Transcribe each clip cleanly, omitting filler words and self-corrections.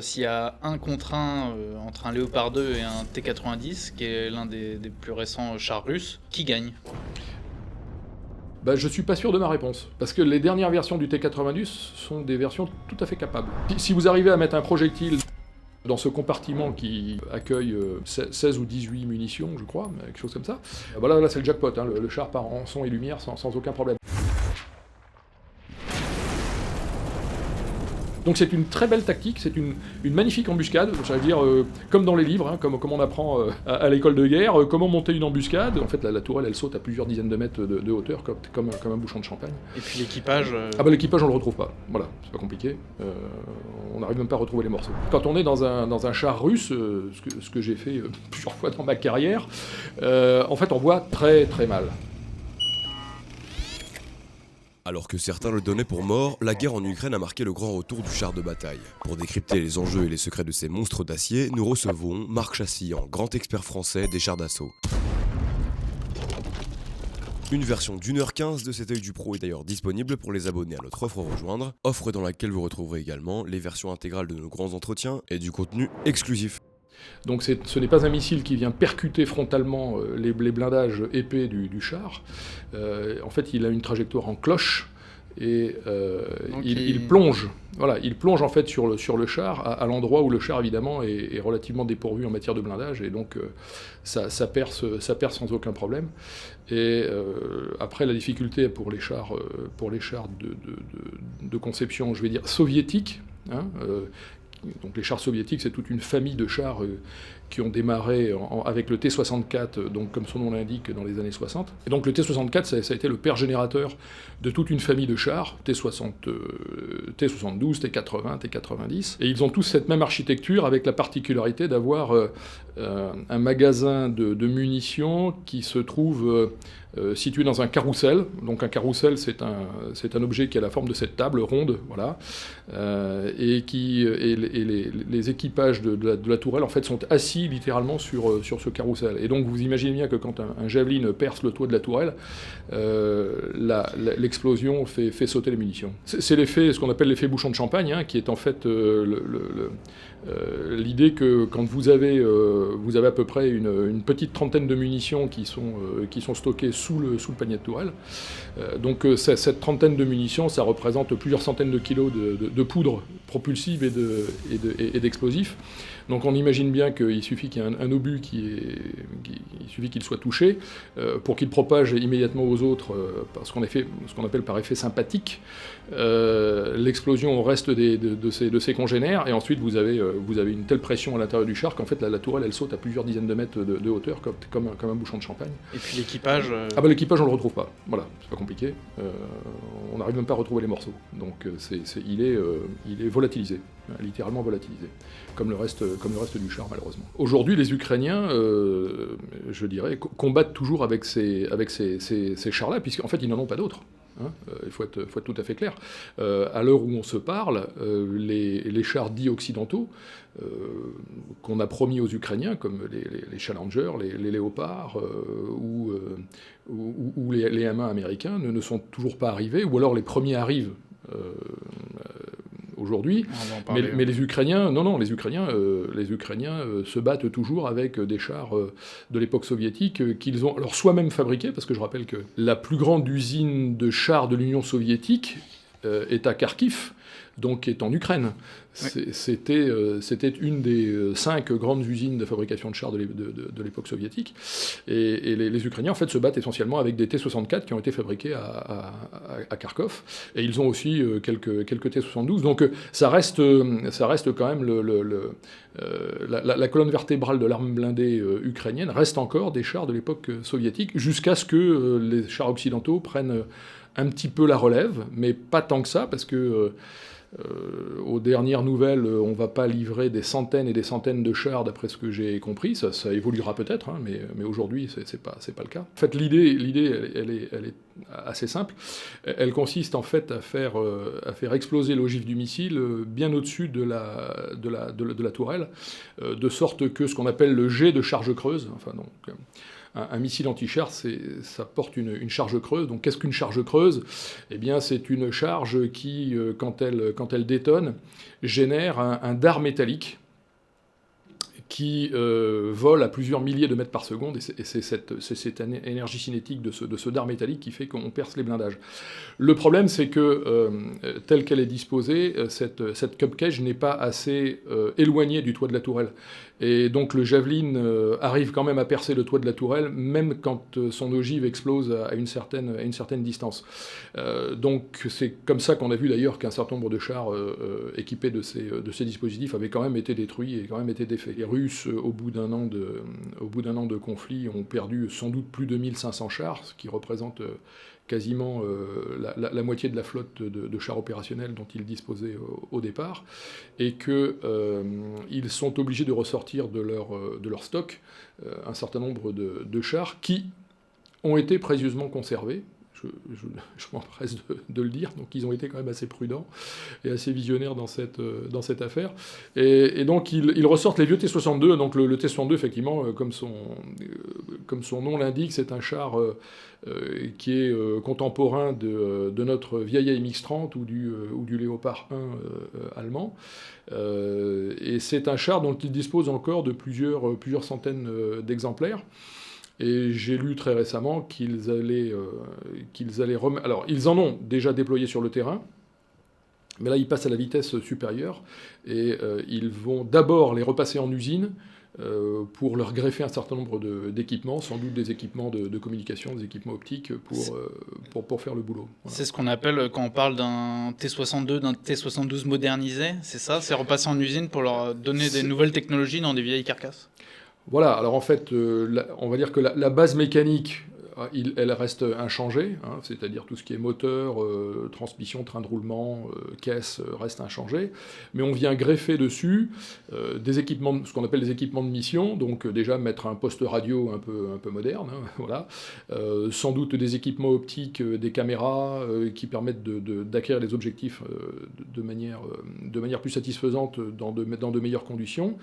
S'il y a un contre un entre un Léopard 2 et un T-90, qui est l'un des plus récents chars russes, qui gagne? Je suis pas sûr de ma réponse, parce que les dernières versions du T-90 sont des versions tout à fait capables. Si vous arrivez à mettre un projectile dans ce compartiment qui accueille 16 ou 18 munitions, je crois, quelque chose comme ça, là c'est le jackpot, hein, le char part en son et lumière sans aucun problème. Donc c'est une très belle tactique, c'est une magnifique embuscade, j'allais dire, comme dans les livres, hein, comme on apprend à l'école de guerre, comment monter une embuscade. En fait, la tourelle, elle saute à plusieurs dizaines de mètres de hauteur, comme un bouchon de champagne. Et puis l'équipage L'équipage, on le retrouve pas, voilà, c'est pas compliqué, on n'arrive même pas à retrouver les morceaux. Quand on est dans un char russe, ce que j'ai fait plusieurs fois dans ma carrière, en fait, on voit très très mal. Alors que certains le donnaient pour mort, la guerre en Ukraine a marqué le grand retour du char de bataille. Pour décrypter les enjeux et les secrets de ces monstres d'acier, nous recevons Marc Chassillan, grand expert français des chars d'assaut. Une version d'1h15 de cet œil du pro est d'ailleurs disponible pour les abonnés à notre offre rejoindre, offre dans laquelle vous retrouverez également les versions intégrales de nos grands entretiens et du contenu exclusif. Donc ce n'est pas un missile qui vient percuter frontalement les blindages épais du char. En fait, il a une trajectoire en cloche et il plonge. Voilà, il plonge en fait sur le char à l'endroit où le char évidemment est relativement dépourvu en matière de blindage et donc ça perce sans aucun problème. Et après la difficulté pour les chars de conception, je vais dire soviétique. Donc les chars soviétiques, c'est toute une famille de chars qui ont démarré avec le T-64, donc comme son nom l'indique, dans les années 60. Et donc le T-64, ça a été le père générateur de toute une famille de chars, T-72, T-80, T-90. Et ils ont tous cette même architecture avec la particularité d'avoir un magasin de munitions qui se trouve situé dans un carrousel. Donc un carrousel, c'est un objet qui a la forme de cette table ronde, voilà, et les équipages de la tourelle en fait sont assis littéralement sur ce carrousel. Et donc vous imaginez bien que quand un javelin perce le toit de la tourelle, l'explosion fait sauter les munitions. C'est l'effet, ce qu'on appelle l'effet bouchon de champagne, hein, qui est en fait l'idée que quand vous avez à peu près une petite trentaine de munitions qui sont stockées sous le panier de tourelle. Donc cette trentaine de munitions, ça représente plusieurs centaines de kilos de poudre propulsive et d'explosifs. Donc on imagine bien qu'il suffit qu'il y ait un obus il suffit qu'il soit touché pour qu'il propage immédiatement aux autres ce qu'on appelle par effet sympathique l'explosion au reste de ses congénères, et ensuite vous avez une telle pression à l'intérieur du char qu'en fait la tourelle elle saute à plusieurs dizaines de mètres de hauteur comme un bouchon de champagne. Et puis l'équipage l'équipage on le retrouve pas, voilà, c'est pas compliqué, on n'arrive même pas à retrouver les morceaux, donc il est volatilisé, littéralement volatilisé, comme le reste du char malheureusement. Aujourd'hui les Ukrainiens, je dirais, combattent toujours avec ces chars-là, puisqu'en fait ils n'en ont pas d'autres. Il faut être tout à fait clair. À l'heure où on se parle, les chars dits occidentaux qu'on a promis aux Ukrainiens, comme les Challenger, les Léopards ou les M1 américains, ne sont toujours pas arrivés, ou alors les premiers arrivent aujourd'hui, mais les Ukrainiens, les Ukrainiens se battent toujours avec des chars de l'époque soviétique qu'ils ont alors soit-même fabriqués, parce que je rappelle que la plus grande usine de chars de l'Union soviétique est à Kharkiv, donc est en Ukraine. Oui. C'était une des 5 grandes usines de fabrication de chars de l'époque soviétique. Et les Ukrainiens, en fait, se battent essentiellement avec des T-64 qui ont été fabriqués à Kharkov. Et ils ont aussi quelques T-72. Donc ça reste quand même la colonne vertébrale de l'arme blindée ukrainienne reste encore des chars de l'époque soviétique, jusqu'à ce que les chars occidentaux prennent un petit peu la relève, mais pas tant que ça, parce que aux dernières nouvelles, on ne va pas livrer des centaines et des centaines de chars, d'après ce que j'ai compris. Ça évoluera peut-être, hein, mais aujourd'hui, c'est pas le cas. En fait, l'idée, elle est assez simple. Elle consiste en fait à faire exploser l'ogive du missile bien au-dessus de la tourelle, de sorte que ce qu'on appelle le jet de charge creuse, enfin donc un missile anti-char, ça porte une charge creuse. Donc qu'est-ce qu'une charge creuse ? Eh bien, c'est une charge qui, quand elle détonne, génère un dard métallique qui vole à plusieurs milliers de mètres par seconde, et c'est cette énergie cinétique de ce dard métallique qui fait qu'on perce les blindages. Le problème, c'est que, telle qu'elle est disposée, cette cup cage n'est pas assez éloignée du toit de la tourelle. Et donc le Javelin arrive quand même à percer le toit de la tourelle, même quand son ogive explose à une certaine distance. Donc c'est comme ça qu'on a vu d'ailleurs qu'un certain nombre de chars équipés de ces dispositifs avaient quand même été détruits et quand même été défaits. Les Russes, au bout d'un an de conflit, ont perdu sans doute plus de 1500 chars, ce qui représente quasiment la moitié de la flotte de chars opérationnels dont ils disposaient au départ, et qu'ils sont obligés de ressortir de leur stock un certain nombre de chars qui ont été précieusement conservés. Je m'empresse de le dire, donc ils ont été quand même assez prudents et assez visionnaires dans cette affaire. Et donc ils ressortent les vieux T-62, donc le T-62, effectivement, comme son nom l'indique, c'est un char qui est contemporain de notre vieil AMX-30 ou du Léopard 1 allemand. Et c'est un char dont il dispose encore de plusieurs centaines d'exemplaires. Et j'ai lu très récemment qu'ils allaient remettre... Alors, ils en ont déjà déployé sur le terrain, mais là, ils passent à la vitesse supérieure, et ils vont d'abord les repasser en usine pour leur greffer un certain nombre d'équipements, sans doute des équipements de communication, des équipements optiques, pour faire le boulot. Voilà. C'est ce qu'on appelle, quand on parle d'un T-62, d'un T-72 modernisé, c'est ça ? C'est repasser en usine pour leur donner des nouvelles technologies dans des vieilles carcasses ? Voilà, alors en fait, on va dire que la base mécanique, elle reste inchangée, hein, c'est-à-dire tout ce qui est moteur, transmission, train de roulement, caisse, reste inchangé, mais on vient greffer dessus des équipements, ce qu'on appelle des équipements de mission, donc déjà mettre un poste radio un peu moderne, hein, voilà, sans doute des équipements optiques, des caméras qui permettent d'acquérir les objectifs de manière plus satisfaisante dans de meilleures conditions.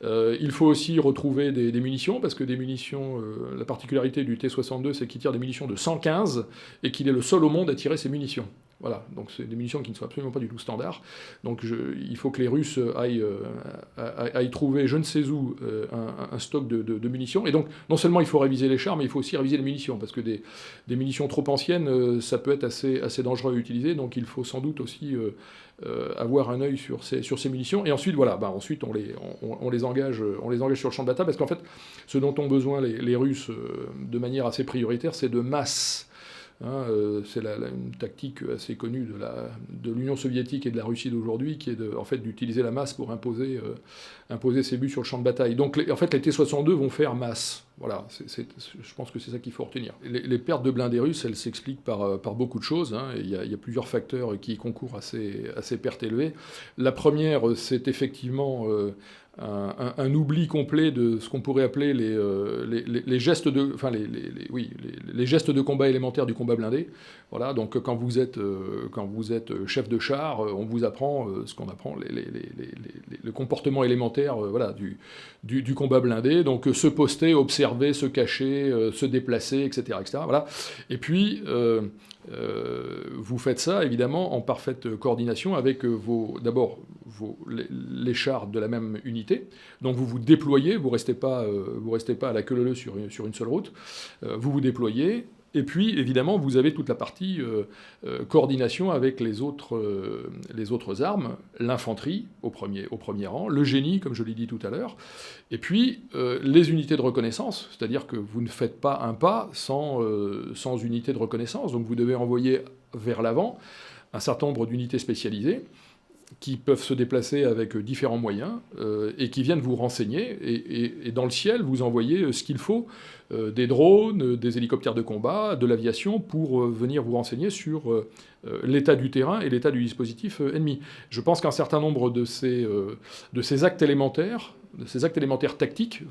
Il faut aussi retrouver des munitions, parce que des munitions, la particularité du T-62, c'est qu'il tire des munitions de 115 et qu'il est le seul au monde à tirer ces munitions. Voilà, donc c'est des munitions qui ne sont absolument pas du tout standards. Donc il faut que les Russes aillent trouver, je ne sais où, un stock de munitions. Et donc non seulement il faut réviser les chars, mais il faut aussi réviser les munitions, parce que des munitions trop anciennes, ça peut être assez dangereux à utiliser. Donc il faut sans doute aussi avoir un œil sur ces munitions. Et ensuite, voilà, ensuite on les engage sur le champ de bataille, parce qu'en fait, ce dont ont besoin les Russes de manière assez prioritaire, c'est de masse. Hein, c'est une tactique assez connue de l'Union soviétique et de la Russie d'aujourd'hui, qui est d'utiliser la masse pour imposer ses buts sur le champ de bataille. Donc les T-62 vont faire masse. Voilà, je pense que c'est ça qu'il faut retenir. Les pertes de blindés russes, elles s'expliquent par beaucoup de choses. Hein, il y a plusieurs facteurs qui concourent à ces pertes élevées. La première, c'est effectivement un oubli complet de ce qu'on pourrait appeler les gestes les gestes de combat élémentaires du combat blindé. Voilà, donc quand vous êtes chef de char, on vous apprend ce qu'on apprend, le comportement élémentaire du combat blindé. Donc se poster, observer, se cacher, se déplacer, etc., etc. Voilà. Et puis vous faites ça évidemment en parfaite coordination avec les chars de la même unité. Donc vous vous déployez, vous restez pas à la queue leu sur une seule route. Vous vous déployez. Et puis, évidemment, vous avez toute la partie coordination avec les autres armes, l'infanterie au premier rang, le génie, comme je l'ai dit tout à l'heure, et puis les unités de reconnaissance, c'est-à-dire que vous ne faites pas un pas sans unité de reconnaissance, donc vous devez envoyer vers l'avant un certain nombre d'unités spécialisées qui peuvent se déplacer avec différents moyens et qui viennent vous renseigner. Et dans le ciel, vous envoyez ce qu'il faut, des drones, des hélicoptères de combat, de l'aviation, pour venir vous renseigner sur l'état du terrain et l'état du dispositif ennemi. Je pense qu'un certain nombre de ces actes élémentaires, tactiques,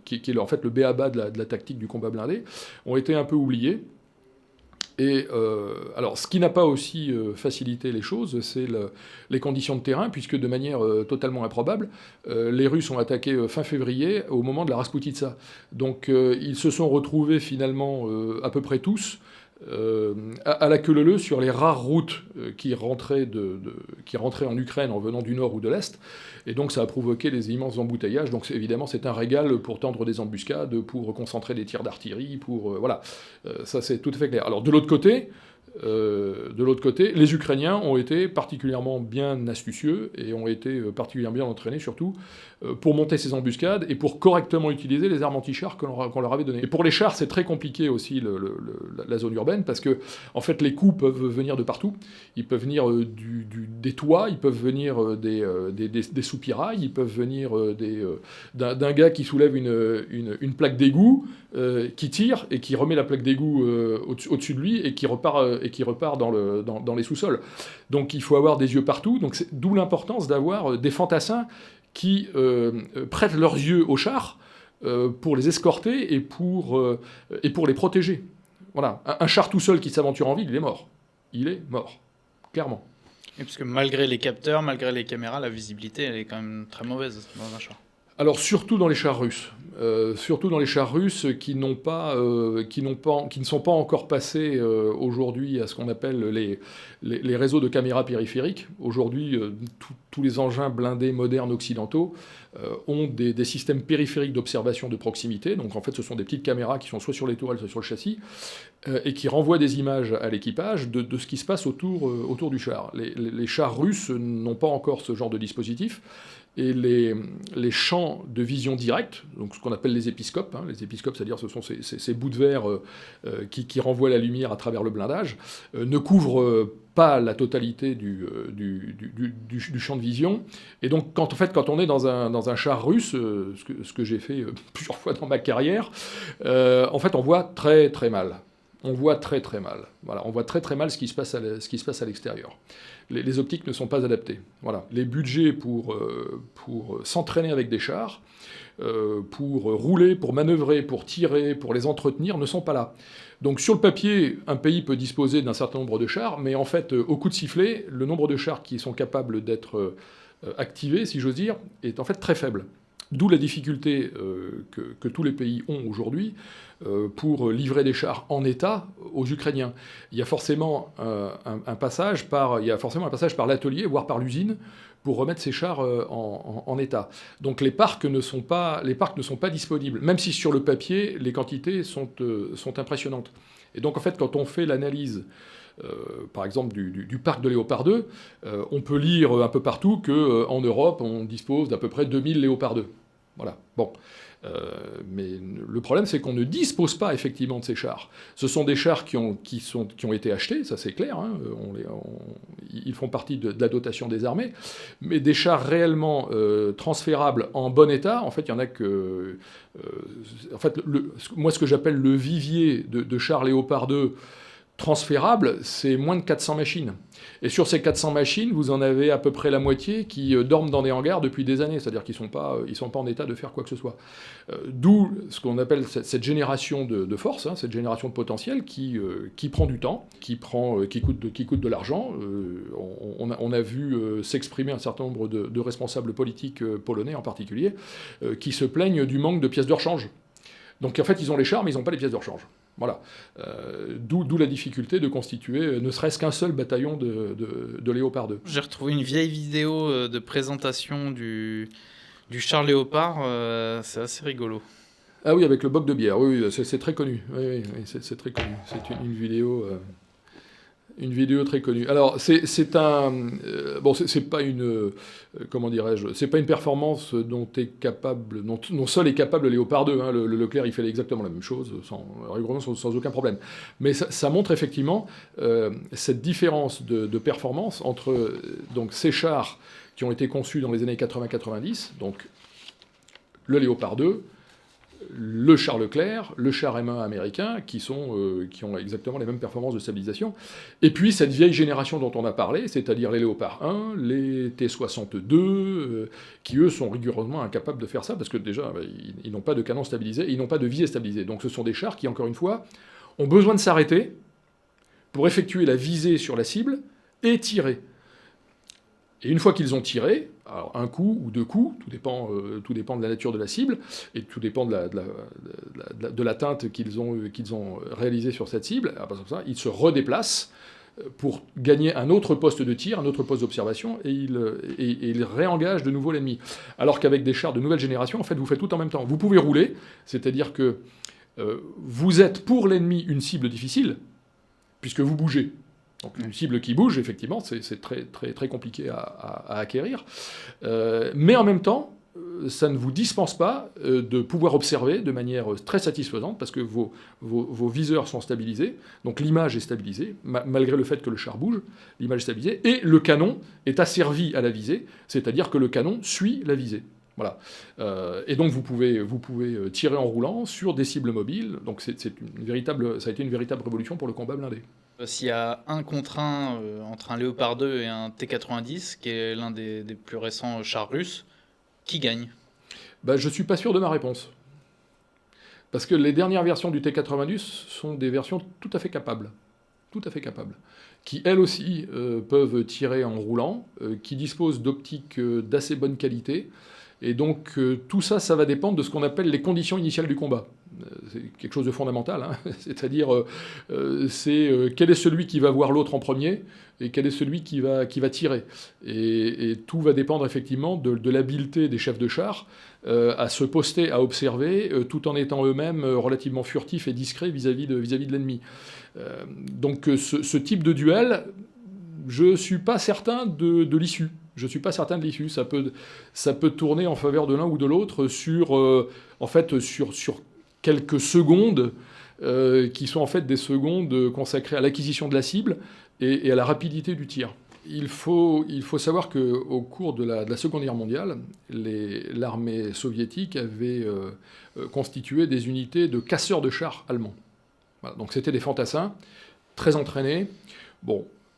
qui est en fait le b.a.-ba de la tactique du combat blindé, ont été un peu oubliés. Et alors, ce qui n'a pas aussi facilité les choses, c'est les conditions de terrain, puisque de manière totalement improbable, les Russes ont attaqué fin février au moment de la Rasputitsa. Donc ils se sont retrouvés finalement à peu près tous à la queue leu-leu sur les rares routes qui rentraient en Ukraine en venant du nord ou de l'est, et donc ça a provoqué des immenses embouteillages. Donc évidemment c'est un régal pour tendre des embuscades, pour concentrer des tirs d'artillerie, voilà, ça c'est tout à fait clair. Alors de l'autre côté, les Ukrainiens ont été particulièrement bien astucieux et ont été particulièrement bien entraînés, surtout pour monter ces embuscades et pour correctement utiliser les armes anti-chars qu'on leur avait données. Et pour les chars, c'est très compliqué aussi la zone urbaine, parce que en fait, les coups peuvent venir de partout. Ils peuvent venir des toits, ils peuvent venir des soupirails, ils peuvent venir d'un gars qui soulève une plaque d'égout, qui tire et qui remet la plaque d'égout au-dessus de lui et qui repart dans les sous-sols. Donc il faut avoir des yeux partout. Donc d'où l'importance d'avoir des fantassins qui prêtent leurs yeux aux chars pour les escorter et pour les protéger. Voilà. Un char tout seul qui s'aventure en ville, il est mort. Il est mort, clairement. Et parce que malgré les capteurs, malgré les caméras, la visibilité, elle est quand même très mauvaise dans un char. Alors surtout dans les chars russes. Qui ne sont pas encore passés aujourd'hui à ce qu'on appelle les réseaux de caméras périphériques. Aujourd'hui, tous les engins blindés modernes occidentaux ont des systèmes périphériques d'observation de proximité. Donc en fait, ce sont des petites caméras qui sont soit sur les tourelles, soit sur le châssis, et qui renvoient des images à l'équipage de ce qui se passe autour du char. Les chars russes n'ont pas encore ce genre de dispositif. Et les champs de vision directe, donc ce qu'on appelle les épiscopes, les épiscopes, c'est-à-dire ce sont ces bouts de verre qui renvoient la lumière à travers le blindage, ne couvrent pas la totalité du champ de vision. Et donc quand on est dans un char russe, ce que j'ai fait plusieurs fois dans ma carrière, en fait on voit très très mal. On voit très très mal. Voilà, on voit très très mal ce qui se passe à l'extérieur. Les optiques ne sont pas adaptées. Voilà. Les budgets pour s'entraîner avec des chars, pour rouler, pour manœuvrer, pour tirer, pour les entretenir, ne sont pas là. Donc sur le papier, un pays peut disposer d'un certain nombre de chars, mais en fait, au coup de sifflet, le nombre de chars qui sont capables d'être activés, si j'ose dire, est en fait très faible. D'où la difficulté que tous les pays ont aujourd'hui pour livrer des chars en état aux Ukrainiens. Il y a forcément un passage par l'atelier, voire par l'usine, pour remettre ces chars en état. Donc les parcs ne sont pas disponibles, même si sur le papier, les quantités sont impressionnantes. Et donc en fait, quand on fait l'analyse par exemple du parc de Léopard 2, on peut lire un peu partout qu'en Europe, on dispose d'à peu près 2000 Léopard 2. Voilà. Bon. Mais le problème, c'est qu'on ne dispose pas effectivement de ces chars. Ce sont des chars qui ont été achetés, ça c'est clair, ils font partie de la dotation des armées, mais des chars réellement transférables en bon état, en fait, il y en a que... moi, ce que j'appelle le vivier de chars Léopard 2 transférables, c'est moins de 400 machines. Et sur ces 400 machines, vous en avez à peu près la moitié qui dorment dans des hangars depuis des années, c'est-à-dire qu'ils sont pas en état de faire quoi que ce soit. D'où ce qu'on appelle cette génération de force, cette génération de potentiel qui prend du temps, qui coûte de l'argent. On a vu s'exprimer un certain nombre de responsables politiques polonais en particulier, qui se plaignent du manque de pièces de rechange. Donc en fait, ils ont les chars, mais ils n'ont pas les pièces de rechange. Voilà. D'où la difficulté de constituer ne serait-ce qu'un seul bataillon de Léopard 2. J'ai retrouvé une vieille vidéo de présentation du char Léopard, c'est assez rigolo. Ah oui, avec le boc de bière, oui, c'est très connu. Oui, c'est très connu. C'est une vidéo... Une vidéo très connue. Alors, c'est pas une... comment dirais-je ? C'est pas une performance dont seul est capable le Léopard 2. Le Leclerc, il fait exactement la même chose, sans aucun problème. Mais ça montre effectivement cette différence de performance entre donc, ces chars qui ont été conçus dans les années 80-90, donc le Léopard 2, le char Leclerc, le char M1 américain, qui ont exactement les mêmes performances de stabilisation, et puis cette vieille génération dont on a parlé, c'est-à-dire les Léopard 1, les T-62, qui eux sont rigoureusement incapables de faire ça, parce que déjà, ils n'ont pas de canon stabilisé, ils n'ont pas de visée stabilisée. Donc ce sont des chars qui, encore une fois, ont besoin de s'arrêter pour effectuer la visée sur la cible et tirer. Et une fois qu'ils ont tiré, alors un coup ou deux coups, tout dépend de la nature de la cible, et tout dépend de la teinte qu'ils ont réalisée sur cette cible, ils se redéplacent pour gagner un autre poste de tir, un autre poste d'observation, et ils réengagent de nouveau l'ennemi. Alors qu'avec des chars de nouvelle génération, en fait, vous faites tout en même temps. Vous pouvez rouler, c'est-à-dire que vous êtes pour l'ennemi une cible difficile, puisque vous bougez. Donc une cible qui bouge, effectivement, c'est très, très, très compliqué à acquérir. Mais en même temps, ça ne vous dispense pas de pouvoir observer de manière très satisfaisante, parce que vos viseurs sont stabilisés, donc l'image est stabilisée, malgré le fait que le char bouge, l'image est stabilisée, et le canon est asservi à la visée, c'est-à-dire que le canon suit la visée. Voilà. Et donc vous pouvez tirer en roulant sur des cibles mobiles, donc ça a été une véritable révolution pour le combat blindé. S'il y a un contre un entre un Léopard 2 et un T-90, qui est l'un des plus récents chars russes, qui gagne ? Je ne suis pas sûr de ma réponse. Parce que les dernières versions du T-90 sont des versions tout à fait capables. Tout à fait capables. Qui, elles aussi, peuvent tirer en roulant, qui disposent d'optiques d'assez bonne qualité. Et donc, tout ça, ça va dépendre de ce qu'on appelle les conditions initiales du combat. C'est quelque chose de fondamental, hein. C'est-à-dire, quel est celui qui va voir l'autre en premier et quel est celui qui va tirer. Et tout va dépendre effectivement de l'habileté des chefs de char à se poster, à observer, tout en étant eux-mêmes relativement furtifs et discrets vis-à-vis de l'ennemi. Donc ce type de duel, je ne suis pas certain de l'issue. Je ne suis pas certain de l'issue. Ça peut tourner en faveur de l'un ou de l'autre sur quelques secondes qui sont en fait des secondes consacrées à l'acquisition de la cible et à la rapidité du tir. Il faut savoir qu'au cours de la Seconde Guerre mondiale, l'armée soviétique avait constitué des unités de casseurs de chars allemands. Voilà, donc c'était des fantassins, très entraînés,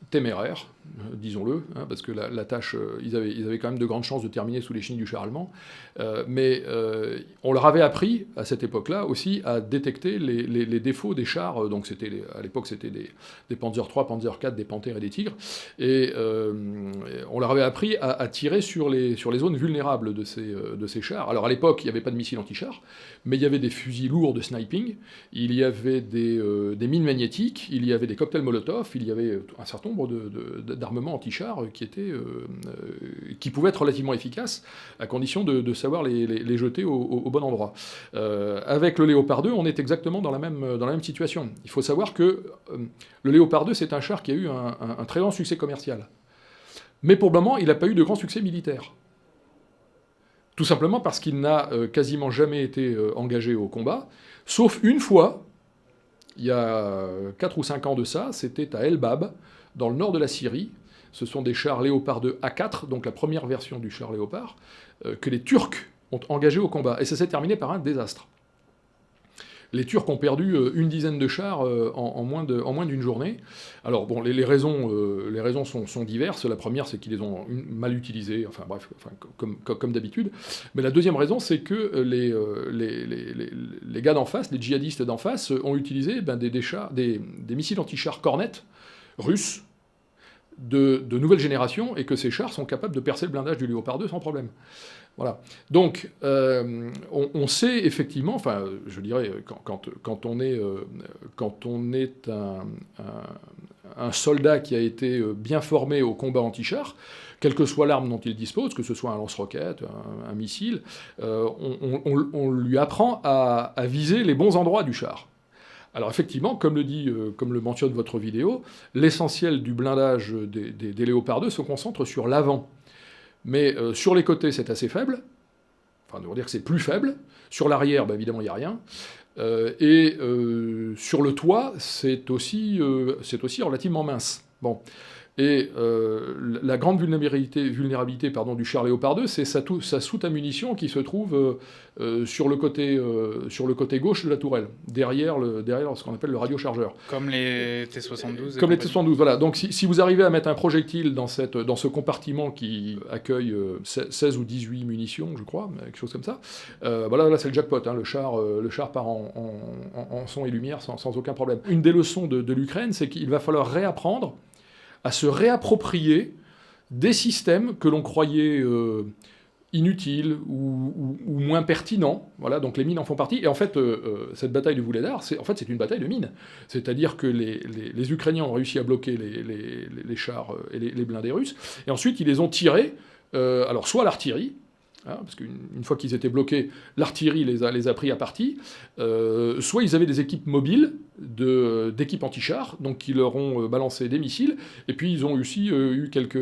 téméraires, disons-le, hein, parce que la tâche, ils avaient quand même de grandes chances de terminer sous les chenilles du char allemand, mais on leur avait appris, à cette époque-là, aussi à détecter les défauts des chars, donc à l'époque c'était des Panzer III, Panzer IV, des Panthères et des Tigres, et on leur avait appris à tirer sur les zones vulnérables de ces chars. Alors à l'époque, il n'y avait pas de missiles anti-chars, mais il y avait des fusils lourds de sniping, il y avait des mines magnétiques, il y avait des cocktails Molotov, il y avait un certain nombre d'armements anti-chars qui pouvaient être relativement efficaces, à condition de savoir les jeter au bon endroit. Avec le Léopard 2, on est exactement dans la même situation. Il faut savoir que le Léopard 2, c'est un char qui a eu un très grand succès commercial. Mais pour le moment, il n'a pas eu de grand succès militaire. Tout simplement parce qu'il n'a quasiment jamais été engagé au combat, sauf une fois, il y a 4 ou 5 ans de ça, c'était à El Bab, dans le nord de la Syrie. Ce sont des chars Léopard 2 A4, donc la première version du char Léopard, que les Turcs ont engagé au combat. Et ça s'est terminé par un désastre. Les Turcs ont perdu une dizaine de chars en moins d'une journée. Alors bon, les raisons sont diverses. La première, c'est qu'ils les ont mal utilisés, comme d'habitude. Mais la deuxième raison, c'est que les gars d'en face, les djihadistes d'en face, ont utilisé des missiles anti-chars Kornet russes de nouvelle génération, et que ces chars sont capables de percer le blindage du Léopard 2 sans problème. Voilà. Donc, on sait effectivement, je dirais, quand on est un soldat qui a été bien formé au combat anti-char, quelle que soit l'arme dont il dispose, que ce soit un lance-roquette, un missile, on lui apprend à viser les bons endroits du char. Alors effectivement, comme le mentionne votre vidéo, l'essentiel du blindage des Léopard 2 se concentre sur l'avant. Mais sur les côtés, c'est assez faible. Enfin, on va dire que c'est plus faible. Sur l'arrière, évidemment, il n'y a rien. Sur le toit, c'est aussi relativement mince. Bon. Et la grande vulnérabilité du char Léopard 2, c'est sa soute à munitions qui se trouve sur le côté gauche de la tourelle, derrière ce qu'on appelle le radiochargeur. Comme les T-72. Comme les T-72, voilà. Donc si vous arrivez à mettre un projectile dans ce compartiment qui accueille 16 ou 18 munitions, je crois, quelque chose comme ça, voilà, là c'est le jackpot, hein. Le char part en son et lumière sans aucun problème. Une des leçons de l'Ukraine, c'est qu'il va falloir réapprendre à se réapproprier des systèmes que l'on croyait inutiles ou moins pertinents. Voilà, donc les mines en font partie. Et en fait, cette bataille de Vuhledar, c'est une bataille de mines. C'est-à-dire que les Ukrainiens ont réussi à bloquer les chars et les blindés russes, et ensuite ils les ont tirés, alors soit à l'artillerie, hein, parce qu'une fois qu'ils étaient bloqués, l'artillerie les a pris à partie, soit ils avaient des équipes mobiles d'équipes anti-chars, donc qui leur ont balancé des missiles, et puis ils ont aussi eu quelques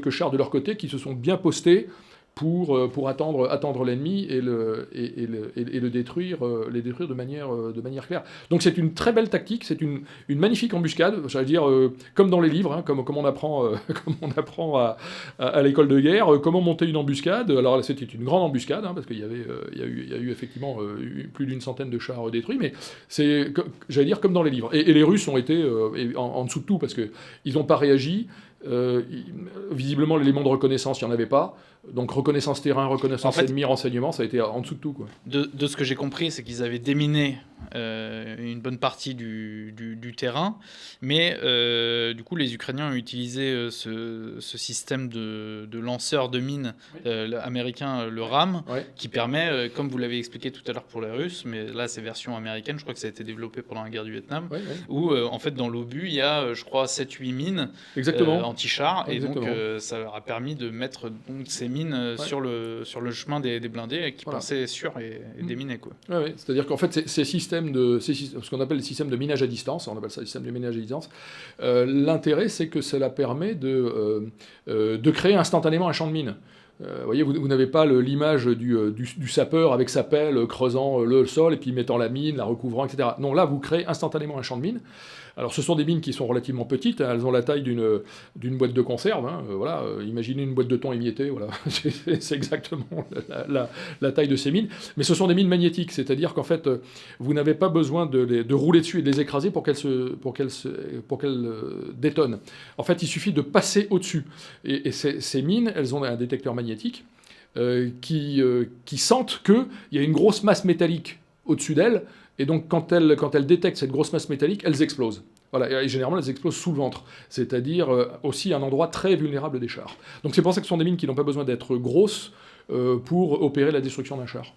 chars de leur côté qui se sont bien postés pour attendre l'ennemi et le détruire, de manière claire. Donc c'est une très belle tactique, c'est une magnifique embuscade, j'allais dire, comme dans les livres, hein, comme on apprend, à l'école de guerre, comment monter une embuscade. Alors là, c'était une grande embuscade, hein, parce qu'il y a eu effectivement plus d'une centaine de chars détruits, mais c'est, j'allais dire, comme dans les livres. Et les Russes ont été en dessous de tout, parce qu'ils n'ont pas réagi. Visiblement, l'élément de reconnaissance, il n'y en avait pas. Donc reconnaissance terrain, reconnaissance ennemi, renseignement, ça a été en dessous de tout, quoi. De ce que j'ai compris, c'est qu'ils avaient déminé une bonne partie du terrain, mais du coup les Ukrainiens ont utilisé ce système de lanceur de mines américain, le RAM, Ouais. qui permet, comme vous l'avez expliqué tout à l'heure pour les Russes, mais là c'est version américaine, je crois que ça a été développé pendant la guerre du Vietnam, Ouais. où en fait dans l'obus il y a je crois 7-8 mines anti-chars, et donc ça leur a permis de mettre donc, ces mines sur le chemin des blindés qui pensaient sûrs et déminés, quoi. Ouais. C'est-à-dire qu'en fait ces ce qu'on appelle les systèmes de minage à distance, on appelle ça système de minage à distance, l'intérêt c'est que cela permet de créer instantanément un champ de mine. Vous voyez, vous n'avez pas l'image du sapeur avec sa pelle creusant le sol et puis mettant la mine, la recouvrant, etc. Non, là, vous créez instantanément un champ de mine. Alors, ce sont des mines qui sont relativement petites, hein, elles ont la taille d'une boîte de conserve. Hein, voilà, imaginez une boîte de thon émiettée, voilà, c'est exactement la taille de ces mines. Mais ce sont des mines magnétiques, c'est-à-dire qu'en fait, vous n'avez pas besoin de rouler dessus et de les écraser pour qu'elles détonnent. En fait, il suffit de passer au-dessus. Et ces mines, elles ont un détecteur magnétique qui sentent qu'il y a une grosse masse métallique au-dessus d'elles, et donc quand elles détectent cette grosse masse métallique, elles explosent. Voilà, et généralement elles explosent sous le ventre, c'est-à-dire aussi un endroit très vulnérable des chars. Donc c'est pour ça que ce sont des mines qui n'ont pas besoin d'être grosses pour opérer la destruction d'un char.